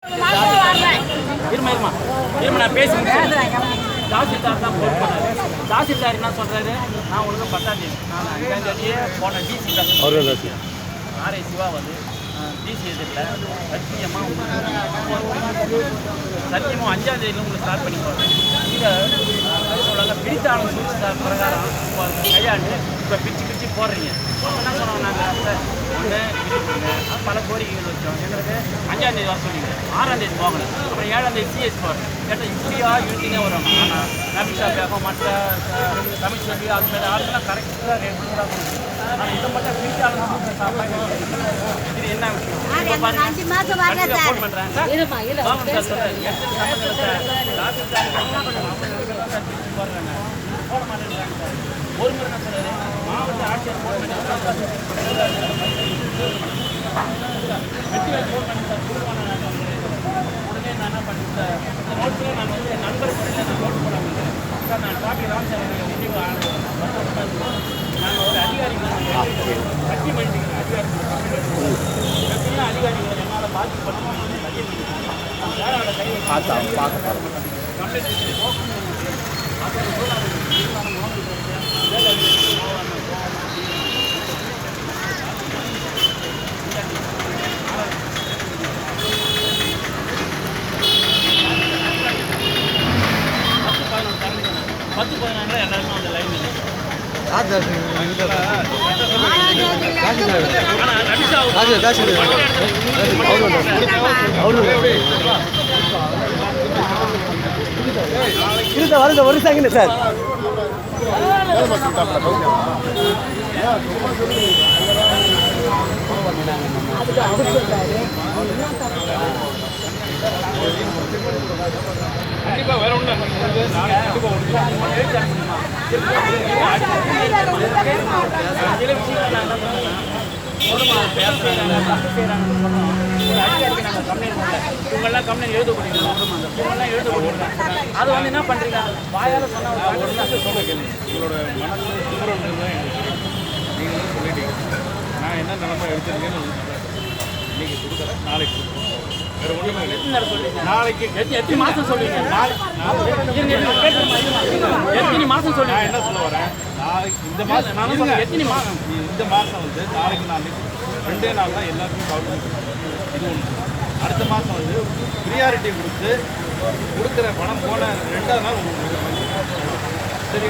இருமா இருமா இருமா நான் பேசுகிறேன். தாசில்தார் தான் ஃபோன் பண்ணாரு. தாசில்தார் என்ன சொல்கிறாரு, நான் உங்களுக்கு 10ஆம் தேதி நான் 5ஆம் தேதியே போன டிசி ஆர்ஐ சிவா வந்து டிசி எதிரில் சத்தியமாக உங்களுக்கு சத்தியமாக 5ஆம் தேதியில் உங்களுக்கு ஸ்டார்ட் பண்ணி போகிறேன். நீங்கள் சொல்கிறாங்க பிரித்தாளும் சூழ்ச்சி பிரகாரம் இப்போ கையாண்டு இப்போ பிரித்து போடுறீங்க. என்ன சொன்னோம் நாங்கள் பல கோரிக்கைகள் வச்சோம். எங்களுக்கு 5ஆம் தேதி வர சொன்னீங்க, 6ஆம் தேதி போகல, அப்புறம் 7ஆம் தேதி சிஎஸ் போகிறேன். கேட்டால் இப்படியா யூனிட்டிங்கே வரும். ஆனால் நபிஷாக்காக மற்ற கமிஷன் அது மாதிரி ஆளுங்கெல்லாம் கரெக்டாக ரெகுலராக கொடுக்கும். ஆனால் இதை மட்டும் பிரித்தாலும் இது என்ன விஷயம்? ஃபோன் பண்ணுறேன் சார் போடுறாங்க, போட மாட்டேங்கிறாங்க சார். ஒரு முறை என்ன சொல்றாரு, மாவட்ட ஆட்சியர் ஃபோன் பண்ணி வெற்றி ஃபோன் பண்ணி சார் கொடுப்பான உடனே நான் என்ன பண்ணேன் சார், இந்த நோட்டில் நான் வந்து நண்பர் முறையில் நான் நோட் போடாமல் சார் நான் டிராஃபிக் ராம் சார் முடிவு நாங்கள் ஒரு அதிகாரிகள் கட்சி பண்ணிக்கிறேன். அதிகாரிகள் அதிகாரிகள் என்னால் பாதிக்கப்படணும் யாரோட கையை கம்ப்ளைண்ட் பத்து 14 எல்லாருமே அந்த லைன் வருது ஒரு செகண்ட் சார். கண்டிப்பாக வேற ஒன்று இவங்கெல்லாம் கம்ப்ளைண்ட் எழுத இவங்கெல்லாம் எழுத அது வந்து என்ன பண்ணுறீங்க வாயால் சொன்னால் சொல்ல கேள்வி உங்களோட மனசு தூரம் நீங்களும் சொல்லிட்டீங்க. நான் என்ன நிலைமை எடுத்துருக்கேன்னு இன்னைக்கு கொடுக்குறேன், நாளைக்கு கொடுக்குறேன். வேறு ஒன்றுமே இல்லை. நாளைக்கு எத்தனை மாதம் சொல்லுவீங்க? எத்தனை மாதம் சொல்லுங்க. நான் என்ன சொல்ல வரேன், நாளைக்கு இந்த மாதம் நான் எத்தனை மாதம் இந்த மாதம் வந்து நாளைக்கு நாளைக்கு 2 நாள் தான் எல்லாருக்கும் கவர்மெண்ட் இது ஒன்று. அடுத்த மாதம் வந்து ப்ரியாரிட்டி கொடுத்து கொடுக்குற பணம் போன 2ஆவது நாள் உங்களுக்கு சரி